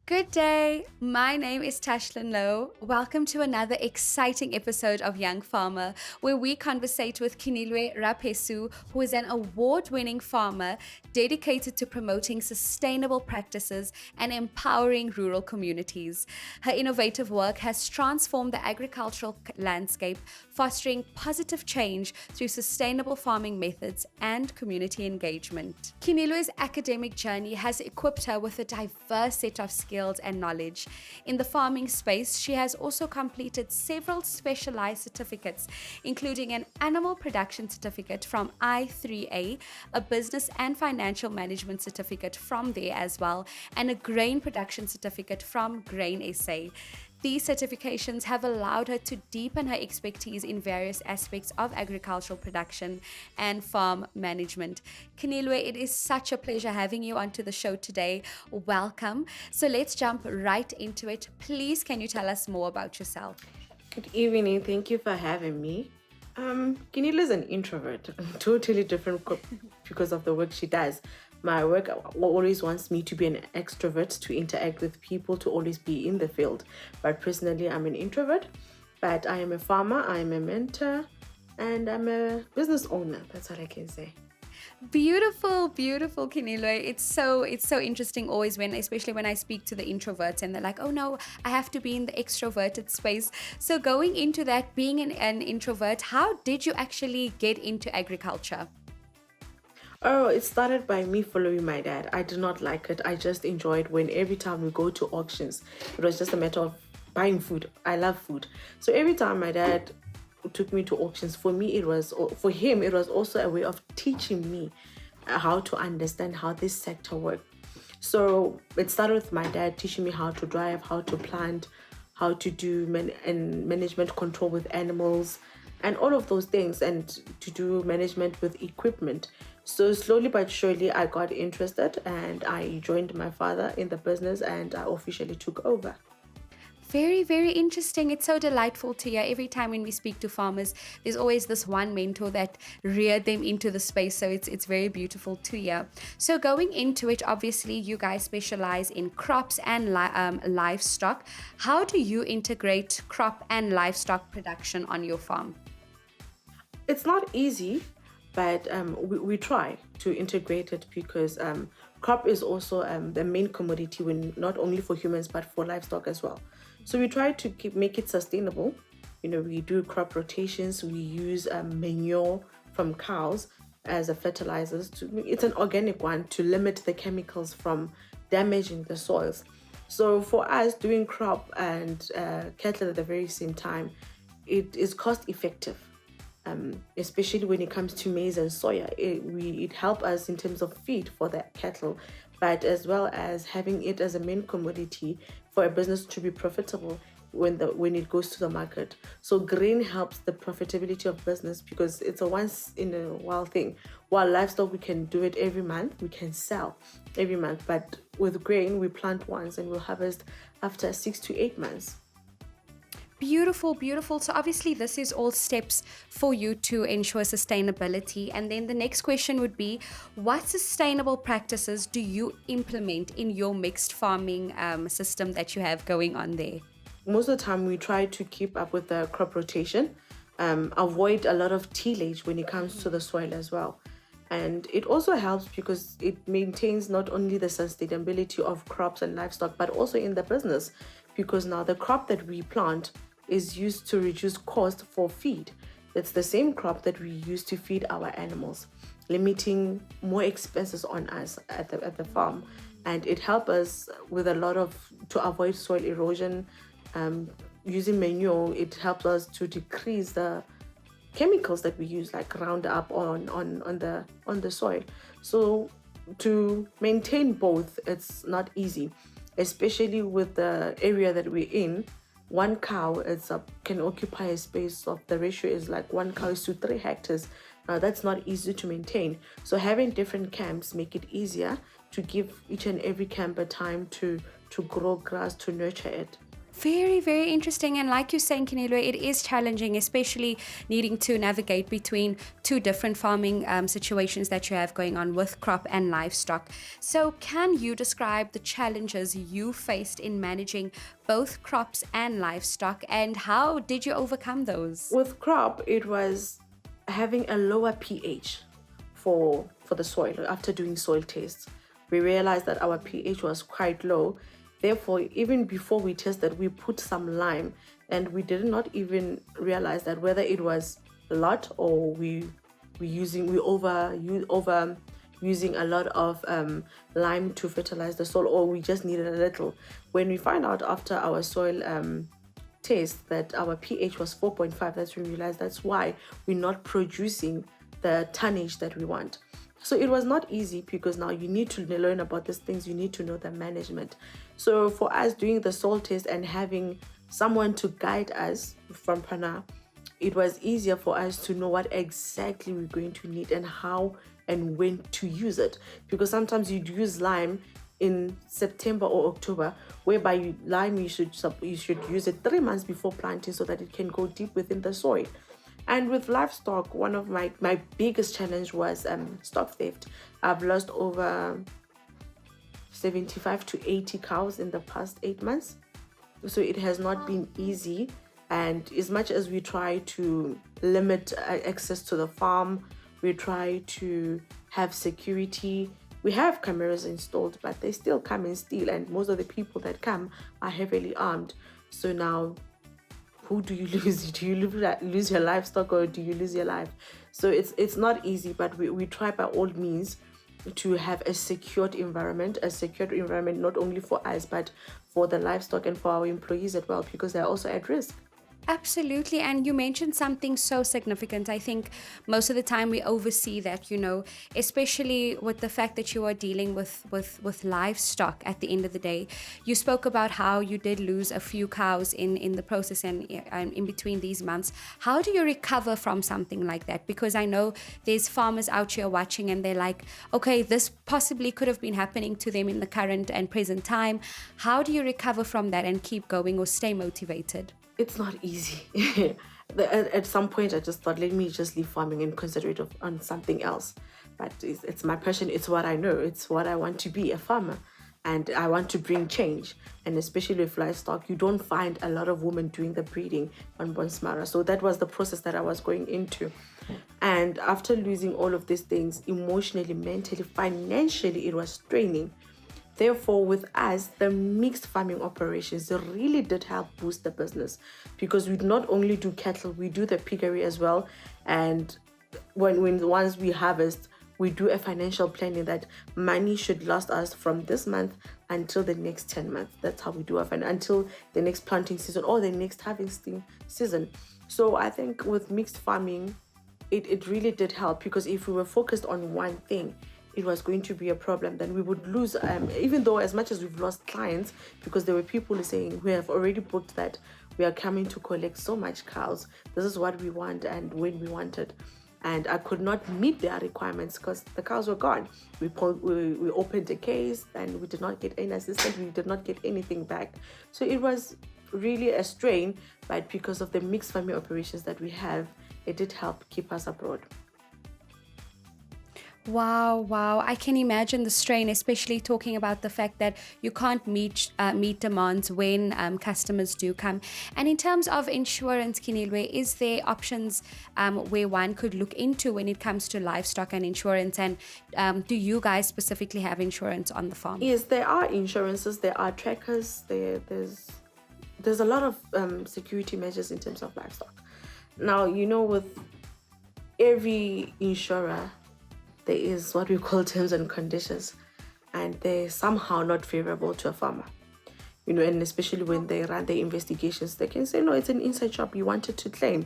Good day. My name is Tashlin Lowe. Welcome to another exciting episode of Young Farmer, where we conversate with Keneilwe Raphesu, who is an award-winning farmer dedicated to promoting sustainable practices and empowering rural communities. Her innovative work has transformed the agricultural landscape, fostering positive change through sustainable farming methods and community engagement. Keneilwe's academic journey has equipped her with a diverse set of skills and knowledge. In the farming space, she has also completed several specialized certificates, including an animal production certificate from I3A, a business and financial management certificate from there as well, and a grain production certificate from Grain SA. These certifications have allowed her to deepen her expertise in various aspects of agricultural production and farm management. Keneilwe, it is such a pleasure having you onto the show today. Welcome. So let's jump right into it. Please, can you tell us more about yourself? Good evening. Thank you for having me. Keneilwe is an introvert, totally different because of the work she does. My work always wants me to be an extrovert, to interact with people, to always be in the field. But personally, I'm an introvert. But I am a farmer, I am a mentor, and I'm a business owner. That's all I can say. Beautiful, beautiful, Keneilwe. It's so interesting always especially when I speak to the introverts and they're like, oh no, I have to be in the extroverted space. So going into that, being an introvert, how did you actually get into agriculture? Oh, it started by me following my dad. I did not like it. I just enjoyed when every time we go to auctions, it was just a matter of buying food. I love food. So every time my dad took me to auctions, for him, it was also a way of teaching me how to understand how this sector worked. So it started with my dad teaching me how to drive, how to plant, how to do and management control with animals, and all of those things, and to do management with equipment. So slowly but surely, I got interested and I joined my father in the business and I officially took over. Very, very interesting. It's so delightful to hear. Every time when we speak to farmers, there's always this one mentor that reared them into the space. So it's very beautiful to hear. So going into it, obviously, you guys specialize in crops and livestock. How do you integrate crop and livestock production on your farm? It's not easy, but we try to integrate it because crop is also the main commodity when not only for humans but for livestock as well. So we try to make it sustainable. We do crop rotations. We use manure from cows as a fertilizers. It's an organic one to limit the chemicals from damaging the soils. So for us, doing crop and cattle at the very same time, it is cost effective, especially when it comes to maize and soya. It helps us in terms of feed for the cattle, but as well as having it as a main commodity for a business to be profitable when it goes to the market. So grain helps the profitability of business because it's a once in a while thing. While livestock, we can do it every month, we can sell every month, but with grain, we plant once and we'll harvest after 6 to 8 months. Beautiful, beautiful. So obviously this is all steps for you to ensure sustainability. And then the next question would be, what sustainable practices do you implement in your mixed farming system that you have going on there? Most of the time, we try to keep up with the crop rotation, avoid a lot of tillage when it comes to the soil as well. And it also helps because it maintains not only the sustainability of crops and livestock, but also in the business. Because now the crop that we plant is used to reduce cost for feed. It's the same crop that we use to feed our animals, limiting more expenses on us at the farm. And it helps us with to avoid soil erosion. Using manure, it helps us to decrease the chemicals that we use, like Roundup on the soil. So to maintain both, it's not easy, especially with the area that we're in. One cow can occupy a space of, the ratio is like 1 cow is to 3 hectares. Now that's not easy to maintain. So having different camps make it easier to give each and every camper time to grow grass, to nurture it. Very, very interesting. And like you're saying, Keneilwe, it is challenging, especially needing to navigate between two different farming situations that you have going on with crop and livestock. So, can you describe the challenges you faced in managing both crops and livestock, and how did you overcome those? With crop, it was having a lower pH for the soil. After doing soil tests, we realized that our pH was quite low. Therefore, even before we tested, we put some lime, and we did not even realize that whether it was a lot or we over using a lot of lime to fertilize the soil, or we just needed a little. When we find out after our soil test that our pH was 4.5, that's when we realized that's why we're not producing the tonnage that we want. So it was not easy, because now you need to learn about these things, you need to know the management. So for us, doing the soil test and having someone to guide us from Pana, it was easier for us to know what exactly we're going to need and how and when to use it. Because sometimes you'd use lime in September or October, whereby lime you should use it 3 months before planting so that it can go deep within the soil. And with livestock, one of my biggest challenge was stock theft. I've lost over 75 to 80 cows in the past 8 months. So it has not been easy. And as much as we try to limit access to the farm, we try to have security. We have cameras installed, but they still come and steal. And most of the people that come are heavily armed. So now, who do you lose? Do you lose your livestock, or do you lose your life? So it's not easy, but we try by all means to have a secured environment not only for us, but for the livestock and for our employees as well, because they're also at risk. Absolutely. And you mentioned something so significant. I think most of the time we oversee that, especially with the fact that you are dealing with livestock at the end of the day. You spoke about how you did lose a few cows in the process and in between these months. How do you recover from something like that? Because I know there's farmers out here watching and they're like, okay, this possibly could have been happening to them in the current and present time. How do you recover from that and keep going or stay motivated? It's not easy. At some point, I just thought, let me just leave farming and concentrate on something else. But it's my passion. It's what I know. It's what I want to be, a farmer. And I want to bring change. And especially with livestock, you don't find a lot of women doing the breeding on Bonsmara. So that was the process that I was going into. And after losing all of these things, emotionally, mentally, financially, it was straining. Therefore, with us, the mixed farming operations really did help boost the business, because we not only do cattle, we do the piggery as well. And once we harvest, we do a financial planning that money should last us from this month until the next 10 months. That's how we do our until the next planting season or the next harvesting season. So I think with mixed farming, it really did help, because if we were focused on one thing, it was going to be a problem. Then we would lose, even though as much as we've lost clients, because there were people saying, we have already booked that we are coming to collect so much cows. This is what we want and when we want it. And I could not meet their requirements because the cows were gone. We opened a case and we did not get any assistance. We did not get anything back. So it was really a strain, but because of the mixed family operations that we have, it did help keep us abroad. Wow. I can imagine the strain, especially talking about the fact that you can't meet demands when customers do come. And in terms of insurance, Keneilwe, is there options where one could look into when it comes to livestock and insurance? And do you guys specifically have insurance on the farm? Yes, there are insurances, there are trackers, there's a lot of security measures in terms of livestock. Now, with every insurer, there is what we call terms and conditions, and they're somehow not favorable to a farmer. And especially when they run their investigations, they can say, no, it's an inside job, you wanted to claim.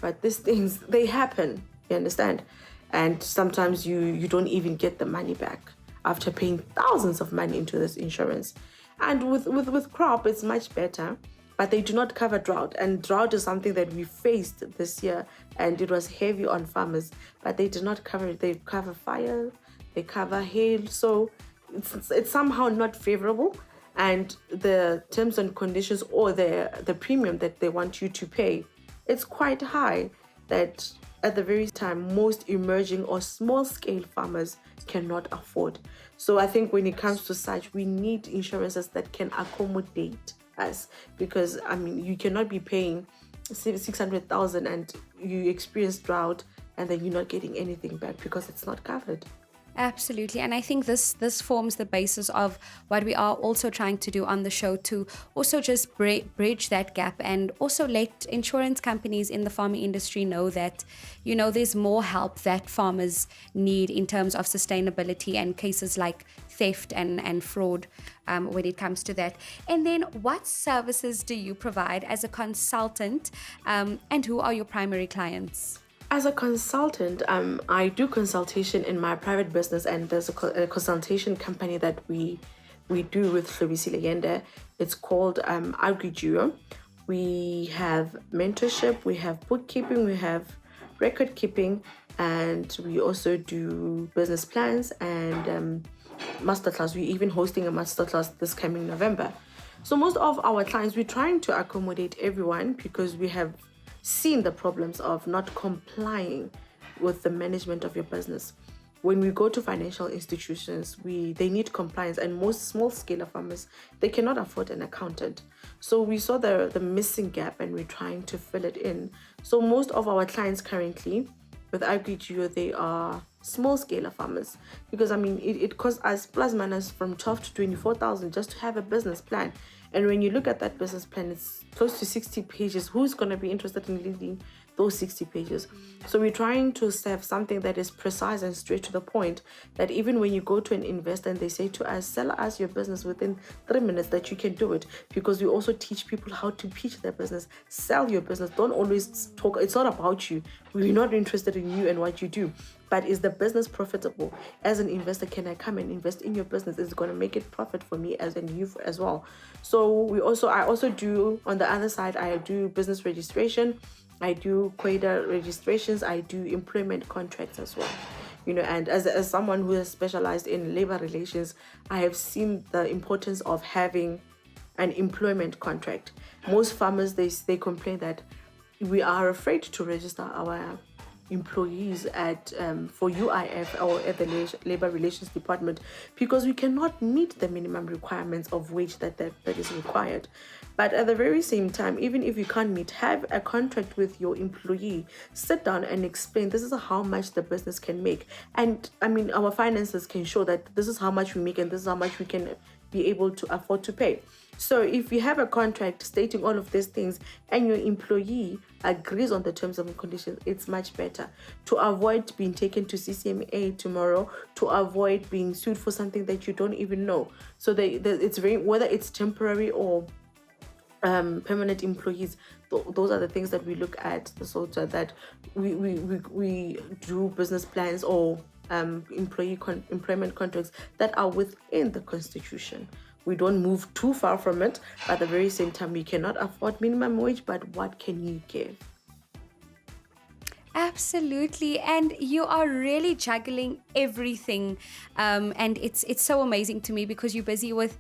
But these things, they happen, you understand? And sometimes you don't even get the money back after paying thousands of money into this insurance. And with crop, it's much better, but they do not cover drought. And drought is something that we faced this year, and it was heavy on farmers, but they did not cover it. They cover fire, they cover hail. So it's somehow not favorable. and the terms and conditions or the premium that they want you to pay, it's quite high, that at the very time most emerging or small scale farmers cannot afford. So I think when it comes to such, we need insurances that can accommodate us, because I mean, you cannot be paying 600,000 and you experience drought and then you're not getting anything back because it's not covered. Absolutely. And I think this forms the basis of what we are also trying to do on the show, to also just bridge that gap, and also let insurance companies in the farming industry know that, there's more help that farmers need in terms of sustainability and cases like theft and fraud, when it comes to that. And then what services do you provide as a consultant, and who are your primary clients? As a consultant, I do consultation in my private business, and there's a consultation company that we do with Hlobisi Legende. It's called AgriGeo. We have mentorship, we have bookkeeping, we have record keeping, and we also do business plans and masterclass. We're even hosting a masterclass this coming November. So most of our clients, we're trying to accommodate everyone because we have seen the problems of not complying with the management of your business. When we go to financial institutions, they need compliance, and most small scale farmers, they cannot afford an accountant. So we saw the missing gap, and we're trying to fill it in. So most of our clients currently with AgriGeo, they are small scale farmers, because I mean, it costs us plus minus from 12 to 24,000 just to have a business plan. And when you look at that business plan, it's close to 60 pages. Who's going to be interested in reading those 60 pages? So we're trying to have something that is precise and straight to the point, that even when you go to an investor and they say to us, sell us your business within 3 minutes, that you can do it. Because we also teach people how to pitch their business, sell your business. Don't always talk. It's not about you. We're not interested in you and what you do. But is the business profitable? As an investor, can I come and invest in your business? Is it going to make it profit for me as and you as well? So I also do, on the other side, I do business registration, I do COIDA registrations, I do employment contracts as well. And as someone who has specialized in labor relations, I have seen the importance of having an employment contract. Most farmers, they complain that we are afraid to register our employees at for UIF or at the labor relations department, because we cannot meet the minimum requirements of wage that is required. But at the very same time, even if you can't meet, have a contract with your employee, sit down and explain, this is how much the business can make, and I mean, our finances can show that this is how much we make and this is how much we can be able to afford to pay. So if you have a contract stating all of these things and your employee agrees on the terms and conditions, it's much better, to avoid being taken to CCMA tomorrow, to avoid being sued for something that you don't even know. So it's very, whether it's temporary or permanent employees, those are the things that we look at, so that we do business plans or employment contracts that are within the constitution. We don't move too far from it, but at the very same time, we cannot afford minimum wage, but what can you give? Absolutely. And you are really juggling everything. And it's so amazing to me, because you're busy with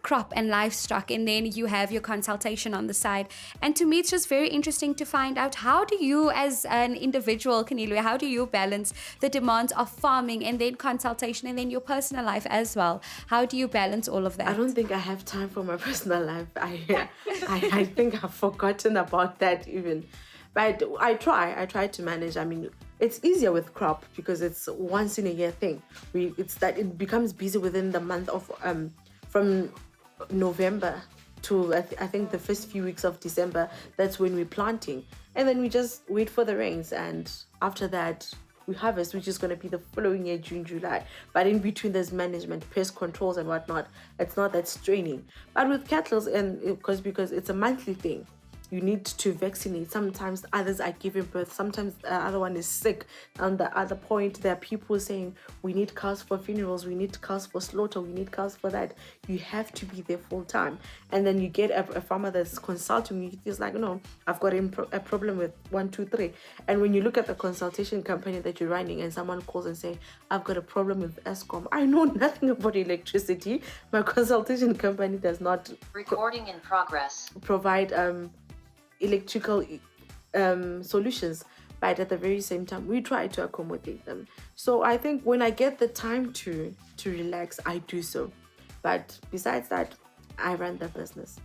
crop and livestock, and then you have your consultation on the side. And to me, it's just very interesting to find out, how do you, as an individual, Keneilwe, how do you balance the demands of farming and then consultation and then your personal life as well? How do you balance all of that? I don't think I have time for my personal life. I think I've forgotten about that even. But I try to manage. I mean, it's easier with crop because it's once in a year thing. It becomes busy within the month of from November to I think the first few weeks of December. That's when we're planting, and then we just wait for the rains, and after that we harvest, which is going to be the following year, June, July. But in between, there's management, pest controls and whatnot. It's not that straining. But with cattle, and because it's a monthly thing, you need to vaccinate. Sometimes others are giving birth. Sometimes the other one is sick. On the other point, there are people saying, we need cows for funerals, we need cows for slaughter, we need cows for that. You have to be there full time. And then you get a farmer that's consulting you. He's like, no, I've got a problem with 1, 2, 3. And when you look at the consultation company that you're running and someone calls and say, I've got a problem with ESCOM, I know nothing about electricity. My consultation company does not Recording in progress. provide electrical solutions, but at the very same time we try to accommodate them. So I think when I get the time to relax, I do so. But besides that, I run the business.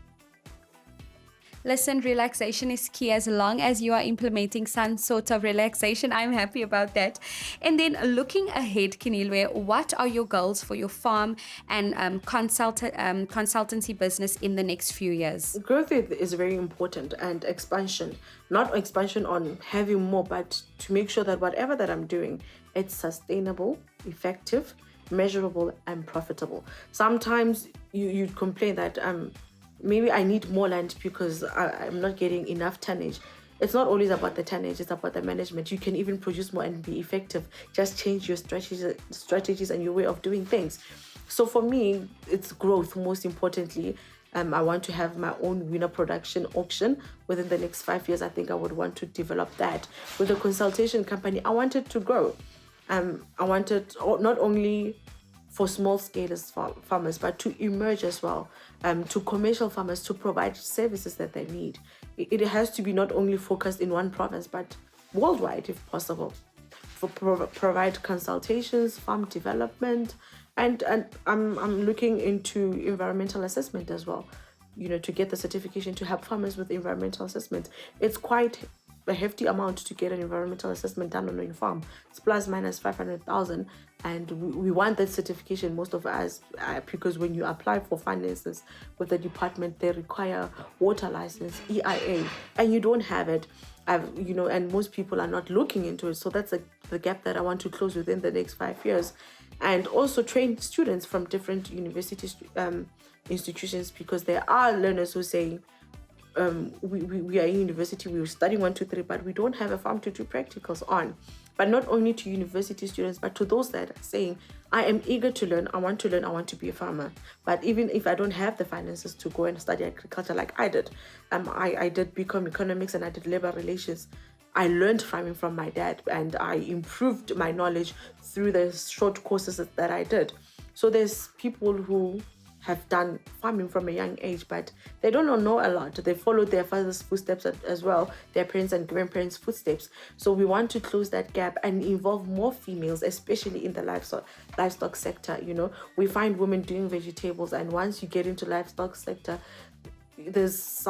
Listen, relaxation is key. As long as you are implementing some sort of relaxation, I'm happy about that. And then looking ahead, Keneilwe, what are your goals for your farm and consultancy business in the next few years? Growth is very important, and expansion, not expansion on having more, but to make sure that whatever that I'm doing, it's sustainable, effective, measurable, and profitable. Sometimes you complain that maybe I need more land because I'm not getting enough tonnage. It's not always about the tonnage, it's about the management. You can even produce more and be effective. Just change your strategies and your way of doing things. So for me, it's growth most importantly. I want to have my own winner production auction within the next 5 years. I think I would want to develop that. With the consultation company, I wanted to grow. I wanted not only for small scale farmers, but to emerge as well, to commercial farmers, to provide services that they need. It has to be not only focused in one province, but worldwide if possible. Provide consultations, farm development, and I'm looking into environmental assessment as well, to get the certification to help farmers with environmental assessment. It's quite a hefty amount to get an environmental assessment done on your farm. It's plus minus 500,000, and we want that certification, most of us, because when you apply for finances with the department, they require water license, EIA, and you don't have it. And most people are not looking into it. So that's the gap that I want to close within the next 5 years. And also train students from different universities, institutions, because there are learners who say, we are in university, we're studying 1, 2, 3, but we don't have a farm to do practicals on. But not only to university students, but to those that are saying, I am eager to learn, I want to be a farmer. But even if I don't have the finances to go and study agriculture like I did, I did BCom economics and I did labor relations. I learned farming from my dad, and I improved my knowledge through the short courses that I did. So there's people who have done farming from a young age, but they don't know a lot. They followed their father's footsteps as well, their parents and grandparents' footsteps. So we want to close that gap and involve more females, especially in the livestock sector. We find women doing vegetables, and once you get into livestock sector, there's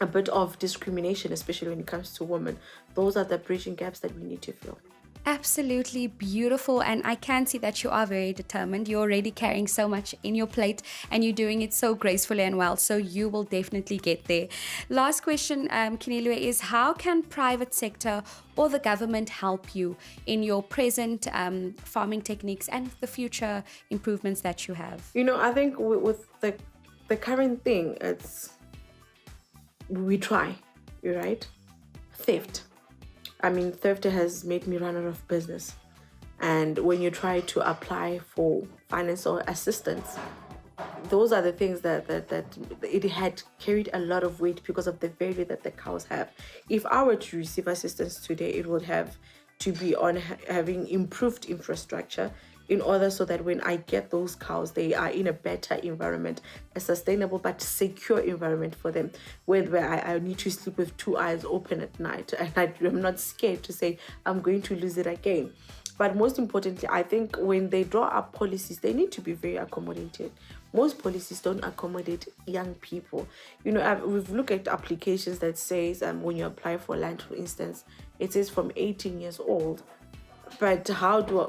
a bit of discrimination, especially when it comes to women. Those are the bridging gaps that we need to fill. Absolutely beautiful, and I can see that you are very determined. You're already carrying so much in your plate, and you're doing it so gracefully and well, so you will definitely get there. Last question, Keneilwe, is how can private sector or the government help you in your present farming techniques and the future improvements that you have? I think with the current thing, we try, you're right? Theft has made me run out of business. And when you try to apply for financial assistance, those are the things that it had carried a lot of weight because of the value that the cows have. If I were to receive assistance today, it would have to be on having improved infrastructure in order so that when I get those cows, they are in a better environment, a sustainable but secure environment for them, where I need to sleep with 2 eyes open at night, and I'm not scared to say I'm going to lose it again. But most importantly, I think when they draw up policies, they need to be very accommodated. Most policies don't accommodate young people. We've looked at applications that says when you apply for land, for instance, it says from 18 years old. But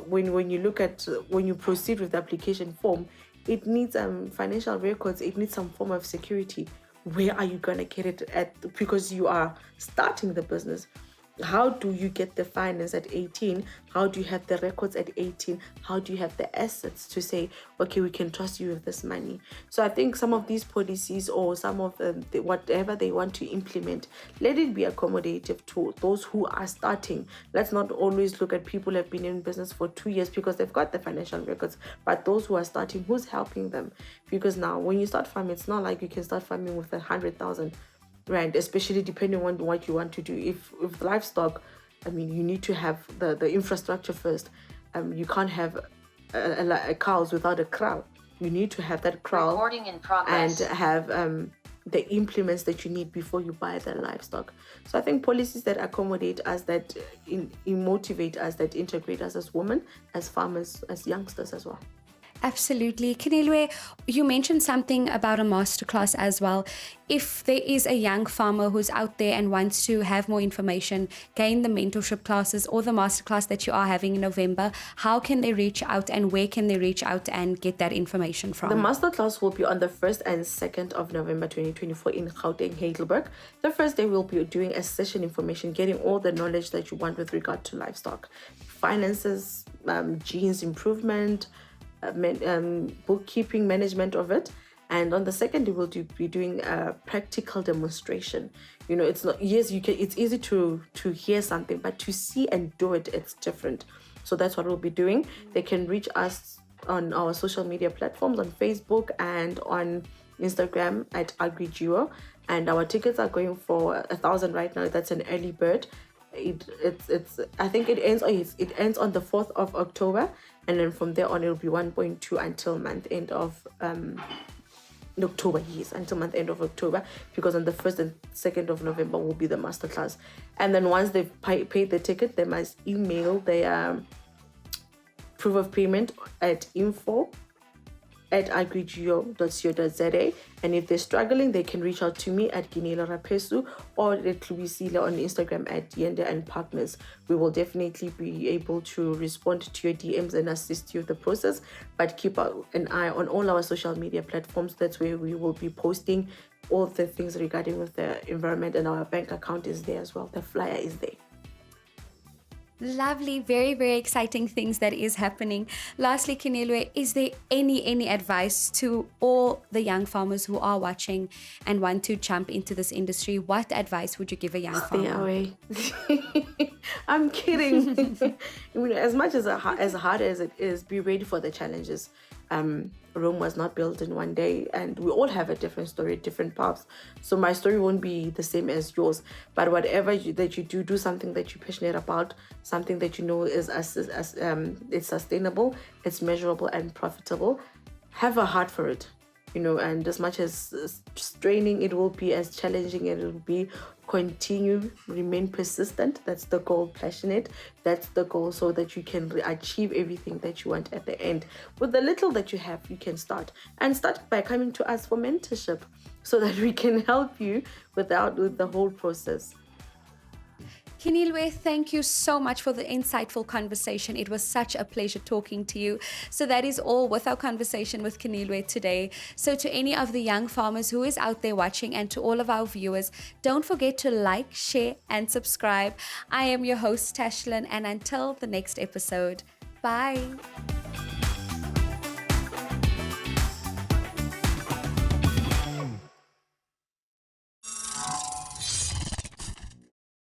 when you proceed with the application form, it needs financial records, it needs some form of security. Where are you gonna get it at? Because you are starting the business. how do you get the finance at 18? How do you have the records at 18? How do you have the assets to say, okay, we can trust you with this money? So I think some of these policies, or some of whatever they want to implement, let it be accommodative to those who are starting. Let's not always look at people who have been in business for 2 years because they've got the financial records, but those who are starting, who's helping them? Because now when you start farming, it's not like you can start farming with 100,000 rand, especially depending on what you want to do. If livestock, I mean, you need to have the infrastructure first. You can't have a cows without a kraal. You need to have that kraal Recording in and progress. have the implements that you need before you buy the livestock. So I think policies that accommodate us, that motivate us, that integrate us as women, as farmers, as youngsters as well. Absolutely. Keneilwe, you mentioned something about a masterclass as well. If there is a young farmer who's out there and wants to have more information, gain the mentorship classes or the masterclass that you are having in November, how can they reach out and where can they reach out and get that information from? The masterclass will be on the 1st and 2nd of November 2024 in Gauteng, Heidelberg. The first day we'll be doing a session information, getting all the knowledge that you want with regard to livestock, finances, genes improvement, bookkeeping, management of it. And on the second day we'll be doing a practical demonstration. It's not, yes, it's easy to hear something, but to see and do it, it's different. So that's what we'll be doing. They can reach us on our social media platforms, on Facebook and on Instagram at AgriGeo. And our tickets are going for 1,000 right now. That's an early bird. I think it ends on the 4th of October, and then from there on it'll be 1.2 until month end of October. Yes, until month end of October, because on the 1st and 2nd of November will be the masterclass. And then once they've paid the ticket, they must email their proof of payment at info@agrigeo.co.za. And if they're struggling, they can reach out to me at Keneilwe Raphesu or at Louisile on Instagram at Yende and Partners. We will definitely be able to respond to your DMs and assist you with the process, but keep an eye on all our social media platforms. That's where we will be posting all the things regarding with the environment, and our bank account is there as well. The flyer is there. Lovely, very, very exciting things that is happening. Lastly, Keneilwe, is there any advice to all the young farmers who are watching and want to jump into this industry? What advice would you give a young farmer? Stay away. I'm kidding. As much as hard as it is, be ready for the challenges. Rome was not built in one day, and we all have a different story, different paths. So my story won't be the same as yours, but whatever that you do something that you're passionate about, something that you know is it's sustainable, it's measurable and profitable. Have a heart for it, and as much as straining it will be, as challenging it will be, continue, remain persistent. That's the goal. Passionate, that's the goal, so that you can achieve everything that you want at the end. With the little that you have, you can start by coming to us for mentorship, so that we can help you with the whole process. Keneilwe, thank you so much for the insightful conversation. It was such a pleasure talking to you. So that is all with our conversation with Keneilwe today. So to any of the young farmers who is out there watching, and to all of our viewers, don't forget to like, share and subscribe. I am your host, Tashlin, and until the next episode, bye.